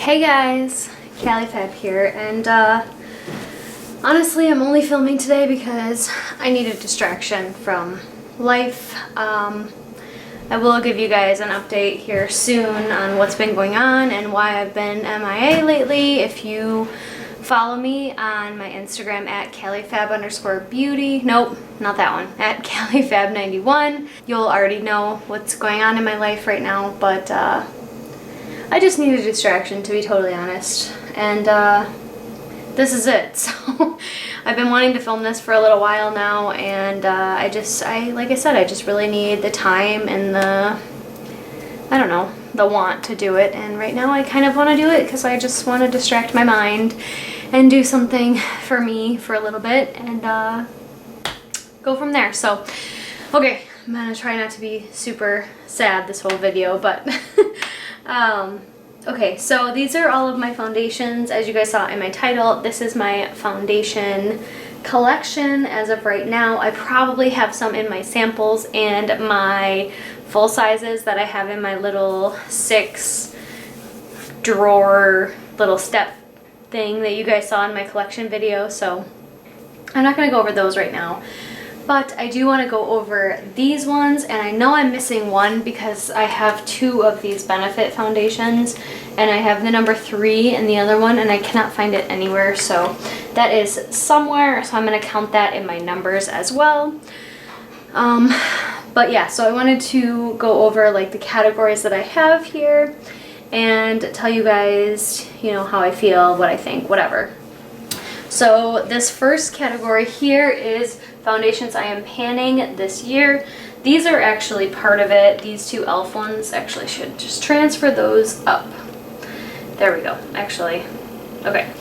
Hey guys, Califab here, and honestly I'm only filming today because I need a distraction from life. I will give you guys an update here soon on what's been going on and why I've been MIA lately. If you follow me on my Instagram at Califab_beauty, nope, not that one, at Califab91, you'll already know what's going on in my life right now, but I just need a distraction, to be totally honest, and this is it. So I've been wanting to film this for a little while now, and like I said, I just really need the time and the want to do it, and right now I kind of want to do it because I just want to distract my mind and do something for me for a little bit and go from there. So, okay, I'm gonna try not to be super sad this whole video, but okay, so these are all of my foundations. As you guys saw in my title, this is my foundation collection as of right now. I probably have some in my samples and my full sizes that I have in my little 6-drawer little step thing that you guys saw in my collection video, so I'm not going to go over those right now. But I do want to go over these ones, and I know I'm missing one because I have 2 of these Benefit foundations, and I have the number 3 in the other one, and I cannot find it anywhere, so that is somewhere, so I'm going to count that in my numbers as well. But yeah, so I wanted to go over like the categories that I have here and tell you guys, you know, how I feel, what I think, whatever. So this first category here is foundations I am panning this year. These are actually part of it. These 2 e.l.f. ones actually should just transfer those up. There we go. Actually, okay,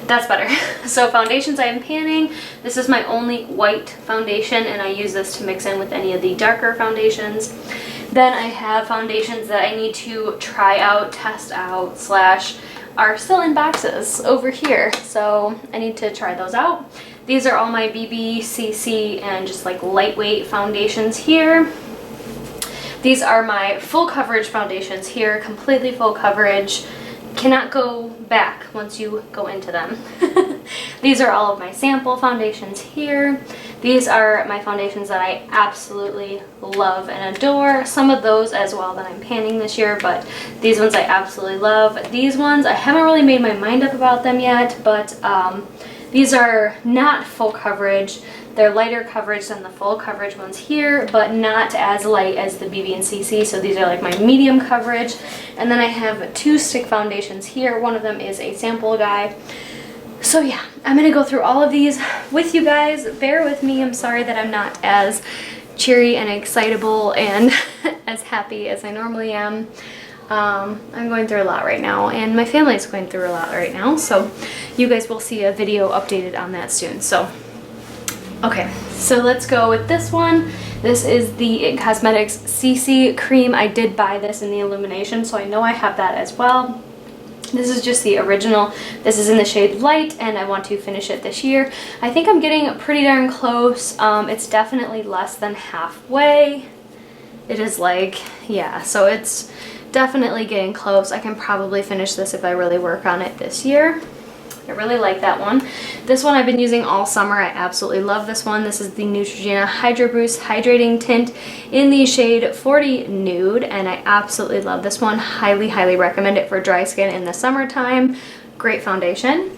that's better. So foundations I am panning. This is my only white foundation, and I use this to mix in with any of the darker foundations. Then I have foundations that I need to try out, test out, / are still in boxes over here, so I need to try those out. These are all my BB, CC, and just like lightweight foundations here. These are my full coverage foundations here, completely full coverage. Cannot go back once you go into them. These are all of my sample foundations here. These are my foundations that I absolutely love and adore. Some of those as well that I'm panning this year, but these ones I absolutely love. These ones, I haven't really made my mind up about them yet, but these are not full coverage. They're lighter coverage than the full coverage ones here, but not as light as the BB and CC, so these are like my medium coverage. And then I have 2 stick foundations here. One of them is a sample guy. So yeah, I'm going to go through all of these with you guys. Bear with me. I'm sorry that I'm not as cheery and excitable and as happy as I normally am. I'm going through a lot right now, and my family is going through a lot right now, so you guys will see a video updated on that soon. So okay, so let's go with this one. This is the IT Cosmetics CC cream. I did buy this in the Illumination, so I know I have that as well. This is just the original. This is in the shade Light, and I want to finish it this year. I think I'm getting pretty darn close. It's definitely less than halfway. It is like, yeah, so it's definitely getting close. I can probably finish this if I really work on it this year. I really like that one. This one I've been using all summer. I absolutely love this one. This is the Neutrogena Hydro Boost Hydrating Tint in the shade 40 Nude, and I absolutely love this one. Highly, highly recommend it for dry skin in the summertime. Great foundation.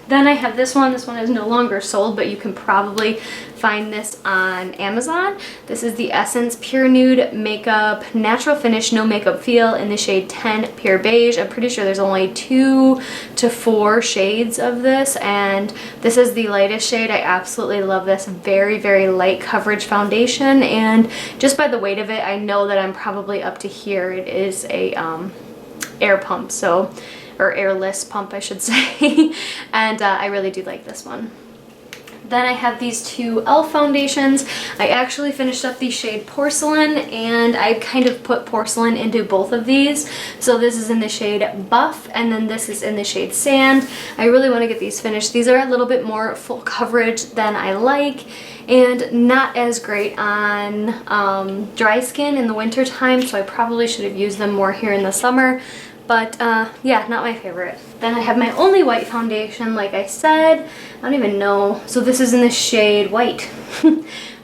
Then I have this one. This one is no longer sold, but you can probably find this on Amazon. This is the Essence Pure Nude Makeup Natural Finish No Makeup Feel in the shade 10 Pure Beige. I'm pretty sure there's only 2 to 4 shades of this, and this is the lightest shade. I absolutely love this. Very, very light coverage foundation, and just by the weight of it, I know that I'm probably up to here. It is a air pump, so, or airless pump I should say, and I really do like this one. Then I have these 2 e.l.f. foundations. I actually finished up the shade Porcelain, and I kind of put porcelain into both of these. So this is in the shade Buff, and then this is in the shade Sand. I really want to get these finished. These are a little bit more full coverage than I like, and not as great on dry skin in the winter time, so I probably should have used them more here in the summer. But yeah, not my favorite. Then I have my only white foundation, like I said. I don't even know. So this is in the shade white.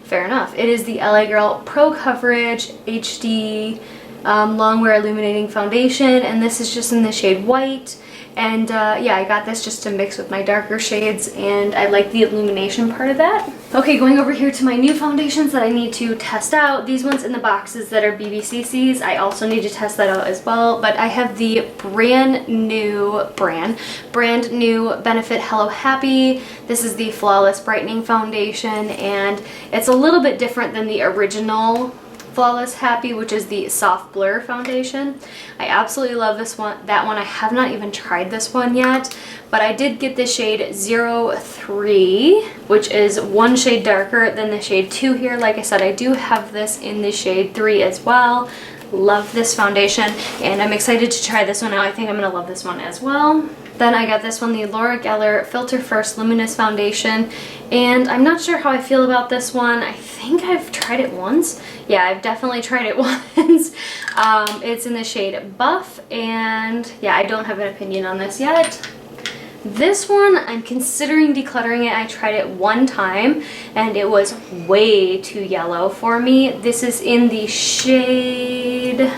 Fair enough. It is the LA Girl Pro Coverage HD Longwear Illuminating Foundation, and this is just in the shade white. And yeah, I got this just to mix with my darker shades, and I like the illumination part of that. Okay, going over here to my new foundations that I need to test out. These ones in the boxes that are BBCCs, I also need to test that out as well. But I have the brand new Benefit Hello Happy. This is the Flawless Brightening Foundation, and it's a little bit different than the original Flawless Happy, which is the soft blur foundation. I absolutely love this one. That one, I have not even tried this one yet, but I did get the shade 03, which is one shade darker than the shade 2 here. Like I said, I do have this in the shade 3 as well. Love this foundation, and I'm excited to try this one out. I think I'm gonna love this one as well. Then I got this one, the Laura Geller Filter First Luminous Foundation, and I'm not sure how I feel about this one. I think I've tried it once. Yeah, I've definitely tried it once. It's in the shade Buff, and yeah, I don't have an opinion on this yet. This one, I'm considering decluttering it. I tried it one time, and it was way too yellow for me. This is in the shade...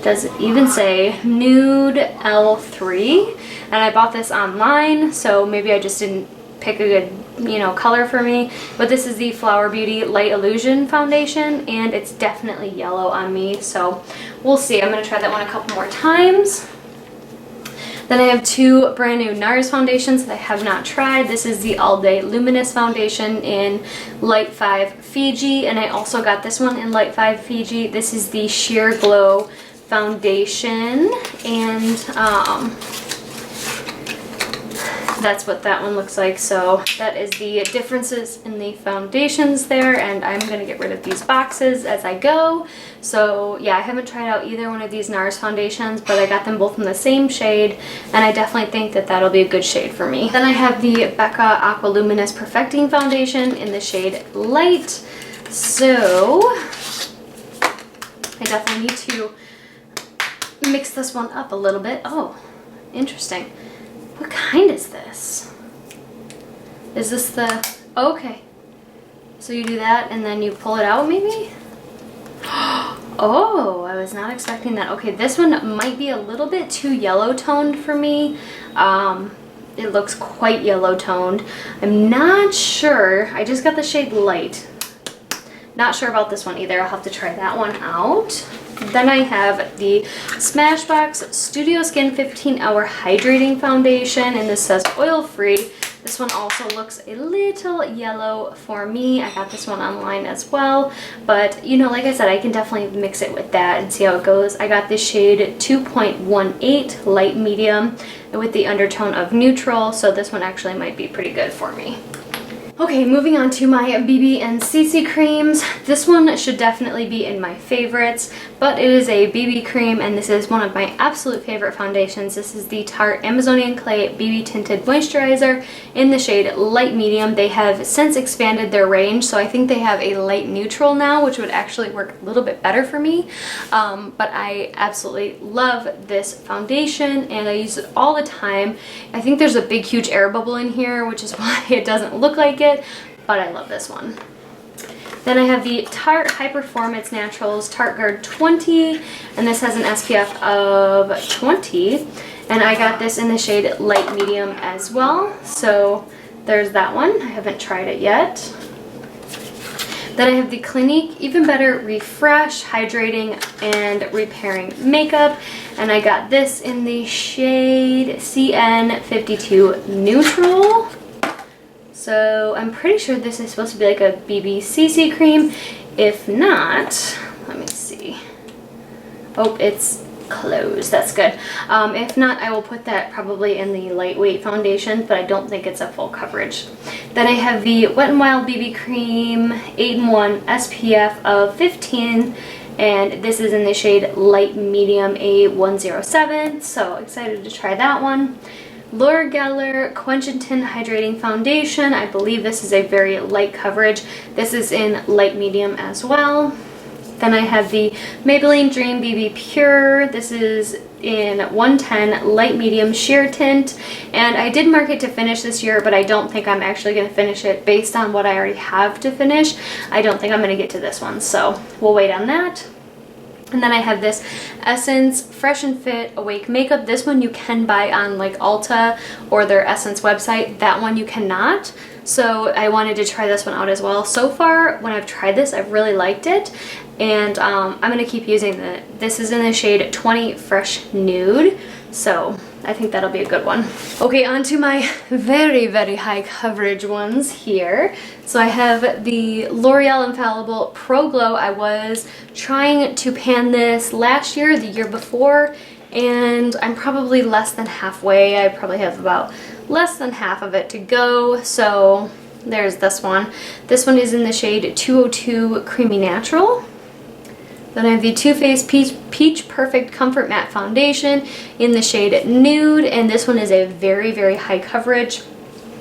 does it even say Nude L3, and I bought this online, so maybe I just didn't pick a good, you know, color for me. But this is the Flower Beauty Light Illusion Foundation, and it's definitely yellow on me, so we'll see. I'm gonna try that one a couple more times. Then I have two brand new NARS foundations that I have not tried. This is the All Day Luminous Foundation in Light 5 Fiji, and I also got this one in Light 5 Fiji. This is the Sheer Glow foundation, and that's what that one looks like. So that is the differences in the foundations there, and I'm gonna get rid of these boxes as I go. So yeah, I haven't tried out either one of these NARS foundations, but I got them both in the same shade, and I definitely think that that'll be a good shade for me. Then I have the Becca Aqua Luminous Perfecting Foundation in the shade Light. So I definitely need to mix this one up a little bit. Oh, interesting. What kind is this? Is this the... okay. So you do that and then you pull it out maybe? Oh, I was not expecting that. Okay, this one might be a little bit too yellow toned for me. It looks quite yellow toned. I'm not sure. I just got the shade Light. Not sure about this one either. I'll have to try that one out. Then I have the Smashbox Studio Skin 15-Hour Hydrating Foundation, and this says oil-free. This one also looks a little yellow for me. I got this one online as well, but you know, like I said, I can definitely mix it with that and see how it goes. I got this shade 2.18 Light Medium with the undertone of neutral, so this one actually might be pretty good for me. Okay, moving on to my BB and CC creams. This one should definitely be in my favorites, but it is a BB cream, and this is one of my absolute favorite foundations. This is the Tarte Amazonian Clay BB Tinted Moisturizer in the shade Light Medium. They have since expanded their range, so I think they have a light neutral now, which would actually work a little bit better for me. But I absolutely love this foundation, and I use it all the time. I think there's a big, huge air bubble in here, which is why it doesn't look like it, but I love this one. Then I have the Tarte High Performance Naturals Tarte Guard 20, and this has an SPF of 20, and I got this in the shade Light Medium as well, so there's that one. I haven't tried it yet. Then I have the Clinique Even Better Refresh Hydrating and Repairing Makeup, and I got this in the shade CN52 Neutral. So I'm pretty sure this is supposed to be like a BB/CC cream. If not, let me see. Oh, it's closed. That's good. If not, I will put that probably in the lightweight foundation, but I don't think it's a full coverage. Then I have the Wet n Wild BB Cream 8-in-1 SPF of 15, and this is in the shade Light Medium A107, so excited to try that one. Laura Geller Quench and Tint Hydrating Foundation. I believe this is a very light coverage. This is in Light Medium as well. Then I have the Maybelline Dream BB Pure. This is in 110 light medium sheer tint, and I did mark it to finish this year, but I don't think I'm actually going to finish it based on what I already have to finish. I don't think I'm going to get to this one, so we'll wait on that. And then I have this Essence Fresh and Fit Awake Makeup. This one you can buy on like Ulta or their Essence website. That one you cannot. So I wanted to try this one out as well. So far, when I've tried this, I've really liked it. And I'm going to keep using this is in the shade 20 Fresh Nude. So I think that'll be a good one. Okay, on to my very, very high coverage ones here. So I have the L'Oreal Infallible Pro Glow. I was trying to pan this last year, the year before, and I'm probably less than halfway. I probably have about less than half of it to go. So there's this one. This one is in the shade 202 Creamy Natural. Then I have the Too Faced Peach Perfect Comfort Matte Foundation in the shade Nude, and this one is a very, very high coverage.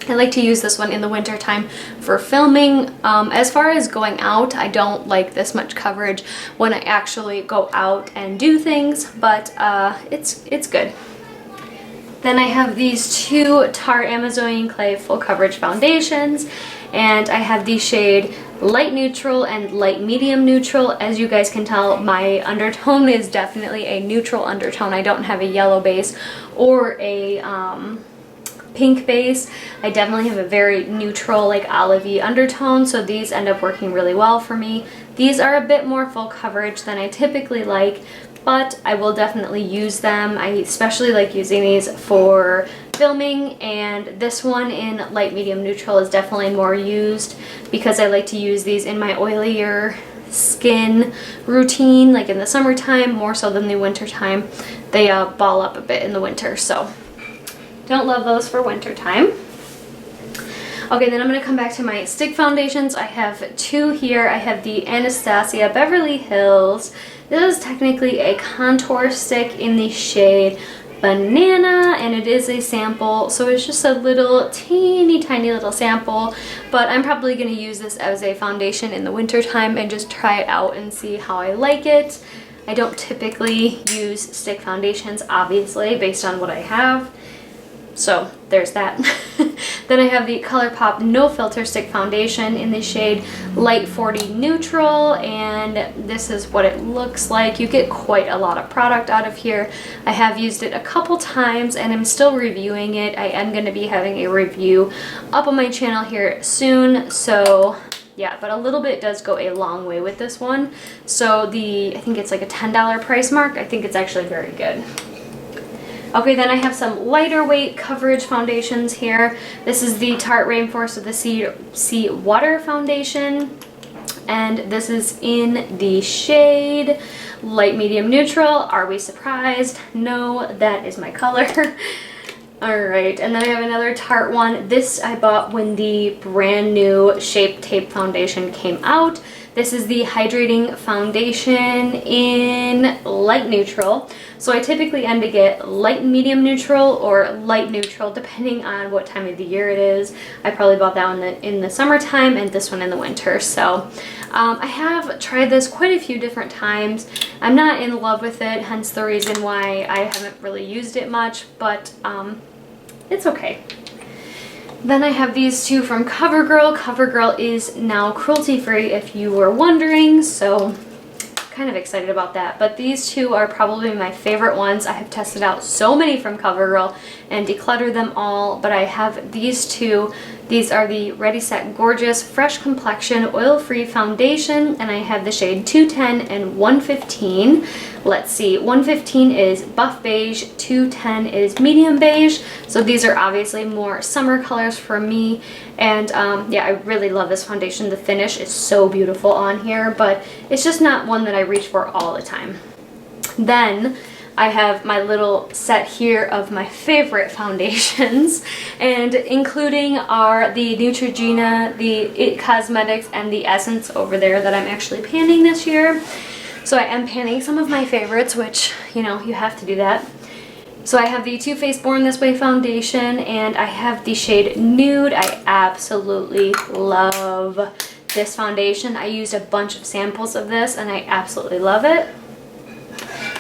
I like to use this one in the winter time for filming. As far as going out, I don't like this much coverage when I actually go out and do things, but it's good. Then I have these two Tarte Amazonian Clay Full Coverage Foundations, and I have the shade Light Neutral and Light Medium Neutral. As you guys can tell, my undertone is definitely a neutral undertone. I don't have a yellow base or a pink base. I definitely have a very neutral, like olivey undertone, so these end up working really well for me. These are a bit more full coverage than I typically like, but I will definitely use them. I especially like using these for filming, and this one in light medium neutral is definitely more used because I like to use these in my oilier skin routine, like in the summertime more so than the winter time. They ball up a bit in the winter, so don't love those for winter time. Okay, then I'm going to come back to my stick foundations. I have two here. I have the Anastasia Beverly Hills. This is technically a contour stick in the shade Banana, and it is a sample, so it's just a little teeny tiny little sample, but I'm probably going to use this as a foundation in the winter time and just try it out and see how I like it. I don't typically use stick foundations, obviously, based on what I have. So there's that. Then I have the ColourPop No Filter Stick Foundation in the shade Light 40 Neutral, and this is what it looks like. You get quite a lot of product out of here. I have used it a couple times and I'm still reviewing it. I am going to be having a review up on my channel here soon, so yeah, but a little bit does go a long way with this one. So I think it's like a $10 price mark. I think it's actually very good. Okay, then I have some lighter weight coverage foundations here. This is the Tarte Rainforest of the Sea Water Foundation, and this is in the shade Light Medium Neutral. Are we surprised? No, that is my color. Alright, and then I have another Tarte one. This I bought when the brand new Shape Tape foundation came out. This is the Hydrating Foundation in Light Neutral. So I typically end to get Light Medium Neutral or Light Neutral depending on what time of the year it is. I probably bought that one in the summertime and this one in the winter. So I have tried this quite a few different times. I'm not in love with it, hence the reason why I haven't really used it much, but it's okay. Then I have these two from CoverGirl. CoverGirl is now cruelty-free if you were wondering, so kind of excited about that. But these two are probably my favorite ones. I have tested out so many from CoverGirl and decluttered them all, but I have these two. These are the Ready Set Gorgeous Fresh Complexion Oil-Free Foundation, and I have the shade 210 and 115. Let's see, 115 is buff beige, 210 is medium beige, so these are obviously more summer colors for me, and yeah, I really love this foundation. The finish is so beautiful on here, but it's just not one that I reach for all the time. Then I have my little set here of my favorite foundations, and including are the Neutrogena, the It Cosmetics, and the Essence over there that I'm actually panning this year. So I am panning some of my favorites, which, you know, you have to do that. So I have the Too Faced Born This Way foundation, and I have the shade Nude. I absolutely love this foundation. I used a bunch of samples of this, and I absolutely love it.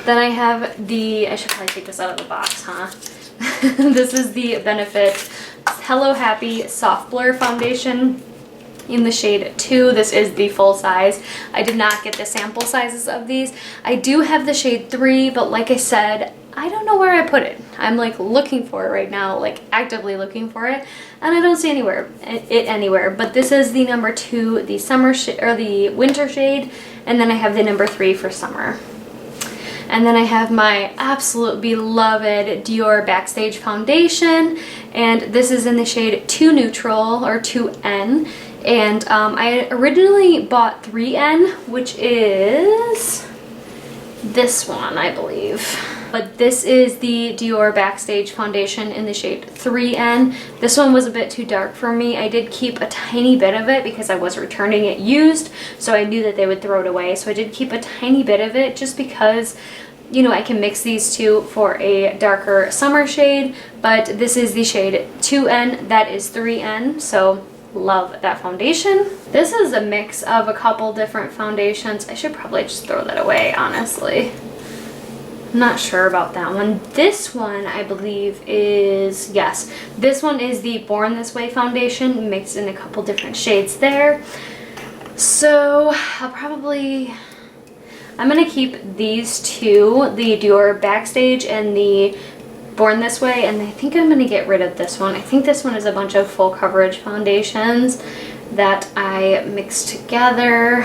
Then I have the, I should probably take this out of the box, huh? This is the Benefit Hello Happy Soft Blur Foundation in the shade 2. This is the full size. I did not get the sample sizes of these. I do have the shade 3, but like I said, I don't know where I put it. I'm like looking for it right now, like actively looking for it, and I don't see it anywhere. But this is the number 2, the summer or the winter shade, and then I have the number 3 for summer. And then I have my absolute beloved Dior Backstage Foundation, and this is in the shade 2 Neutral or 2N. And I originally bought 3N, which is this one, I believe. But this is the Dior Backstage Foundation in the shade 3N. This one was a bit too dark for me. I did keep a tiny bit of it because I was returning it used, so I knew that they would throw it away. So I did keep a tiny bit of it just because, you know, I can mix these two for a darker summer shade. But this is the shade 2N, that is 3N, so love that foundation. This is a mix of a couple different foundations. I should probably just throw that away, honestly. I'm not sure about that one. This one, I believe, is, yes, this one is the Born This Way foundation, mixed in a couple different shades there. So I'm gonna keep these two, the Dior Backstage and the Born This Way, and I think I'm gonna get rid of this one. I think this one is a bunch of full coverage foundations that I mixed together.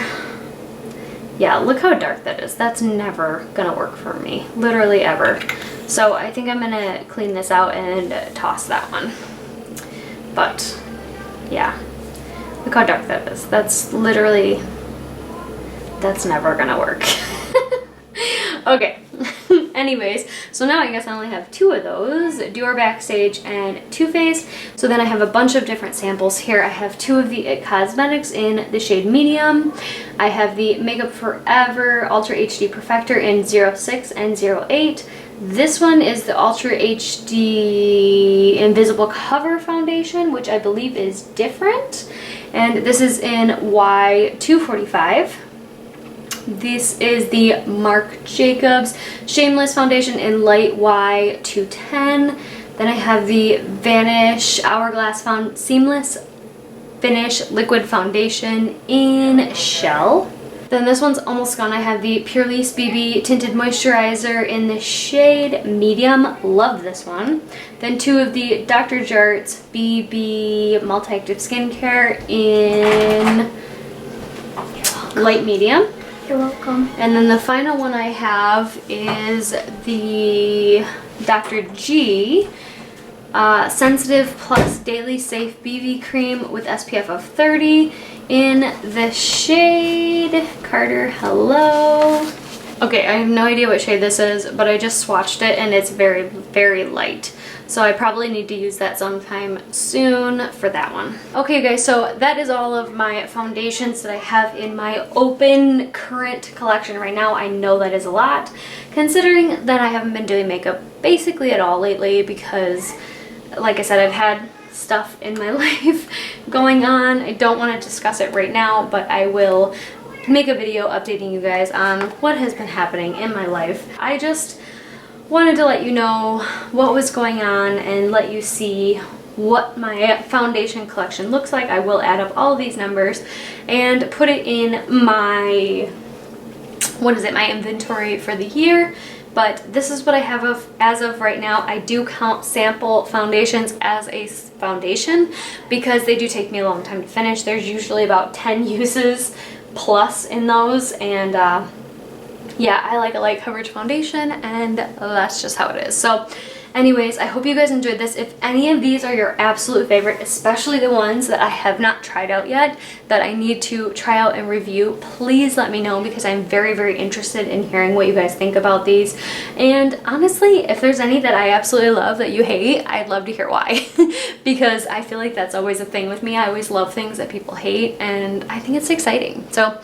Yeah, look how dark that is. That's never gonna work for me, literally ever. So I think I'm gonna clean this out and toss that one. But yeah, look how dark that is. That's literally, that's never gonna work. Okay. Anyways, so now I guess I only have 2 of those, Dior Backstage and Too Faced. So then I have a bunch of different samples here. I have 2 of the IT Cosmetics in the shade Medium. I have the Makeup Forever Ultra HD Perfector in 06 and 08. This one is the Ultra HD Invisible Cover Foundation, which I believe is different. And this is in Y245. This is the Marc Jacobs Shameless Foundation in light Y210. Then I have the Vanish Hourglass Seamless Finish Liquid Foundation in Shell. Then this one's almost gone. I have the Purely's BB Tinted Moisturizer in the shade Medium. Love this one. Then 2 of the Dr. Jart's BB Multi-Active Skincare in light medium. You're welcome. And then the final one I have is the Dr. G Sensitive Plus Daily Safe BB Cream with SPF of 30 in the shade Carter Hello. Okay, I have no idea what shade this is, but I just swatched it and it's very, very light. So I probably need to use that sometime soon for that one. Okay guys, so that is all of my foundations that I have in my open current collection right now. I know that is a lot, considering that I haven't been doing makeup basically at all lately because, like I said, I've had stuff in my life going on. I don't want to discuss it right now, but I will make a video updating you guys on what has been happening in my life. I just wanted to let you know what was going on and let you see what my foundation collection looks like. I will add up all of these numbers and put it in my, my inventory for the year. But this is what I have as of right now. I do count sample foundations as a foundation because they do take me a long time to finish. There's usually about 10 uses plus in those, and yeah, I like a light coverage foundation, and that's just how it is. So anyways, I hope you guys enjoyed this. If any of these are your absolute favorite, especially the ones that I have not tried out yet, that I need to try out and review, please let me know because I'm very, very interested in hearing what you guys think about these. And honestly, if there's any that I absolutely love that you hate, I'd love to hear why. Because I feel like that's always a thing with me. I always love things that people hate, and I think it's exciting. So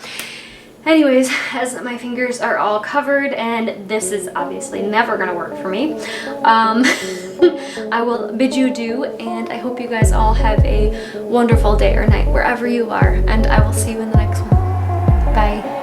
anyways, as my fingers are all covered and this is obviously never gonna work for me, I will bid you adieu, and I hope you guys all have a wonderful day or night wherever you are, and I will see you in the next one. Bye.